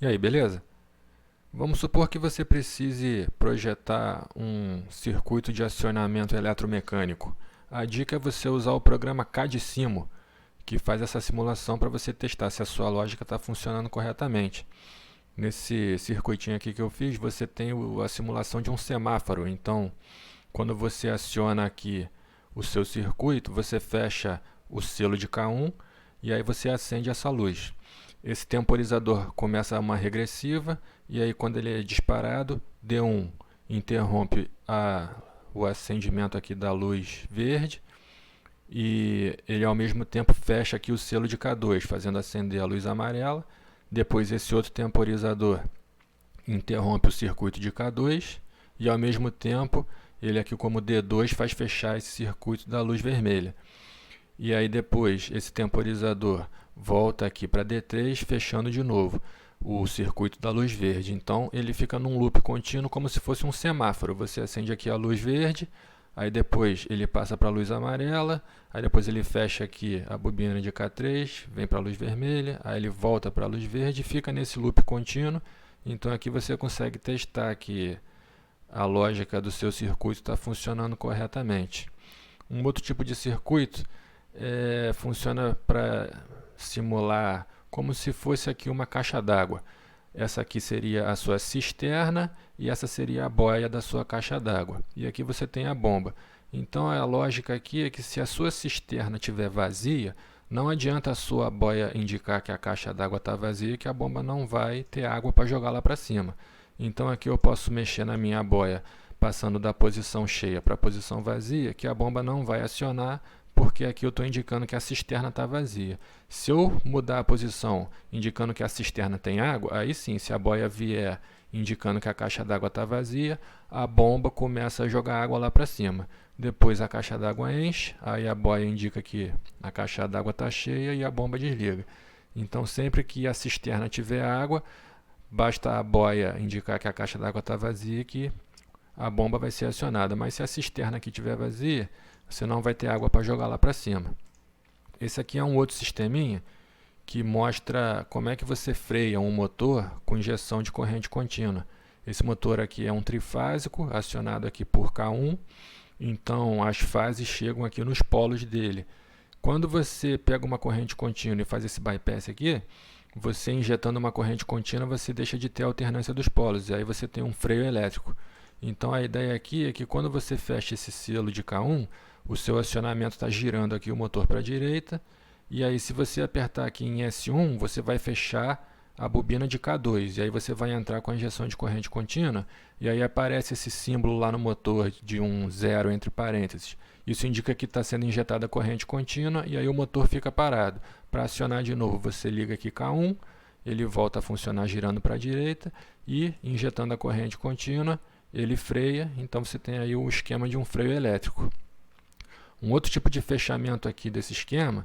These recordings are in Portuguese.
E aí, beleza? Vamos supor que você precise projetar um circuito de acionamento eletromecânico. A dica é você usar o programa CAD-Simo, que faz essa simulação para você testar se a sua lógica está funcionando corretamente. Nesse circuitinho aqui que eu fiz, você tem a simulação de um semáforo. Então, quando você aciona aqui o seu circuito, você fecha o selo de K1 e aí você acende essa luz. Esse temporizador começa uma regressiva e aí quando ele é disparado, D1 interrompe o acendimento aqui da luz verde e ele ao mesmo tempo fecha aqui o selo de K2, fazendo acender a luz amarela. Depois esse outro temporizador interrompe o circuito de K2 e ao mesmo tempo ele aqui como D2 faz fechar esse circuito da luz vermelha. E aí depois esse temporizador volta aqui para D3, fechando de novo o circuito da luz verde. Então ele fica num loop contínuo como se fosse um semáforo. Você acende aqui a luz verde, aí depois ele passa para a luz amarela, aí depois ele fecha aqui a bobina de K3, vem para a luz vermelha, aí ele volta para a luz verde e fica nesse loop contínuo. Então aqui você consegue testar que a lógica do seu circuito está funcionando corretamente. Um outro tipo de circuito funciona para simular como se fosse aqui uma caixa d'água. Essa aqui seria a sua cisterna e essa seria a boia da sua caixa d'água. E aqui você tem a bomba. Então a lógica aqui é que se a sua cisterna estiver vazia, não adianta a sua boia indicar que a caixa d'água está vazia, que a bomba não vai ter água para jogar lá para cima. Então aqui eu posso mexer na minha boia passando da posição cheia para a posição vazia, que a bomba não vai acionar, porque aqui eu estou indicando que a cisterna está vazia. Se eu mudar a posição indicando que a cisterna tem água, aí sim, se a boia vier indicando que a caixa d'água está vazia, a bomba começa a jogar água lá para cima. Depois a caixa d'água enche, aí a boia indica que a caixa d'água está cheia e a bomba desliga. Então sempre que a cisterna tiver água, basta a boia indicar que a caixa d'água está vazia que a bomba vai ser acionada. Mas se a cisterna aqui estiver vazia, você não vai ter água para jogar lá para cima. Esse aqui é um outro sisteminha que mostra como é que você freia um motor com injeção de corrente contínua. Esse motor aqui é um trifásico, acionado aqui por K1, então as fases chegam aqui nos polos dele. Quando você pega uma corrente contínua e faz esse bypass aqui, você injetando uma corrente contínua, você deixa de ter a alternância dos polos, e aí você tem um freio elétrico. Então a ideia aqui é que quando você fecha esse selo de K1, o seu acionamento está girando aqui o motor para a direita, e aí se você apertar aqui em S1, você vai fechar a bobina de K2, e aí você vai entrar com a injeção de corrente contínua, e aí aparece esse símbolo lá no motor de um zero entre parênteses. Isso indica que está sendo injetada a corrente contínua, e aí o motor fica parado. Para acionar de novo, você liga aqui K1, ele volta a funcionar girando para a direita, e injetando a corrente contínua, ele freia, então você tem aí o esquema de um freio elétrico. Um outro tipo de fechamento aqui desse esquema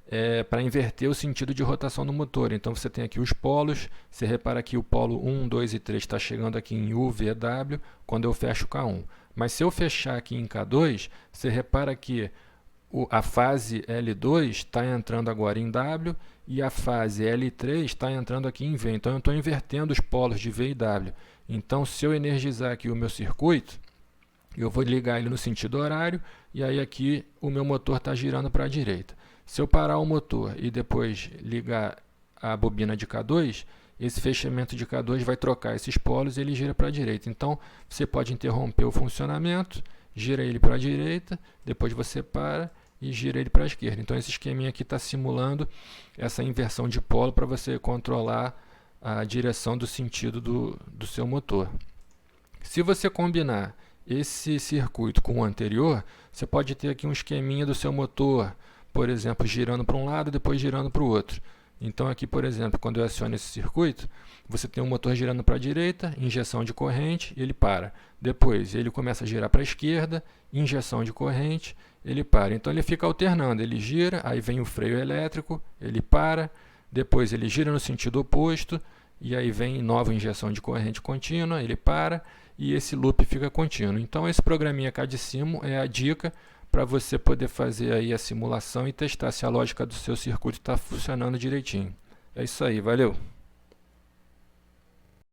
é para inverter o sentido de rotação do motor. Então você tem aqui os polos, você repara que o polo 1, 2 e 3 está chegando aqui em U, V, W, quando eu fecho K1. Mas se eu fechar aqui em K2, você repara que a fase L2 está entrando agora em W e a fase L3 está entrando aqui em V. Então eu estou invertendo os polos de V e W. Então se eu energizar aqui o meu circuito, eu vou ligar ele no sentido horário e aí aqui o meu motor está girando para a direita. Se eu parar o motor e depois ligar a bobina de K2, esse fechamento de K2 vai trocar esses polos e ele gira para a direita. Então você pode interromper o funcionamento, gira ele para a direita, depois você para e gira ele para a esquerda. Então esse esqueminha aqui está simulando essa inversão de polo para você controlar a direção do sentido do seu motor. Se você combinar esse circuito com o anterior, você pode ter aqui um esqueminha do seu motor, por exemplo, girando para um lado e depois girando para o outro. Então aqui, por exemplo, quando eu aciono esse circuito, você tem um motor girando para a direita, injeção de corrente, ele para. Depois ele começa a girar para a esquerda, injeção de corrente, ele para. Então ele fica alternando, ele gira, aí vem o freio elétrico, ele para, depois ele gira no sentido oposto, e aí vem nova injeção de corrente contínua, ele para, e esse loop fica contínuo. Então esse programinha CAD-Simo é a dica para você poder fazer aí a simulação e testar se a lógica do seu circuito está funcionando direitinho. É isso aí, valeu!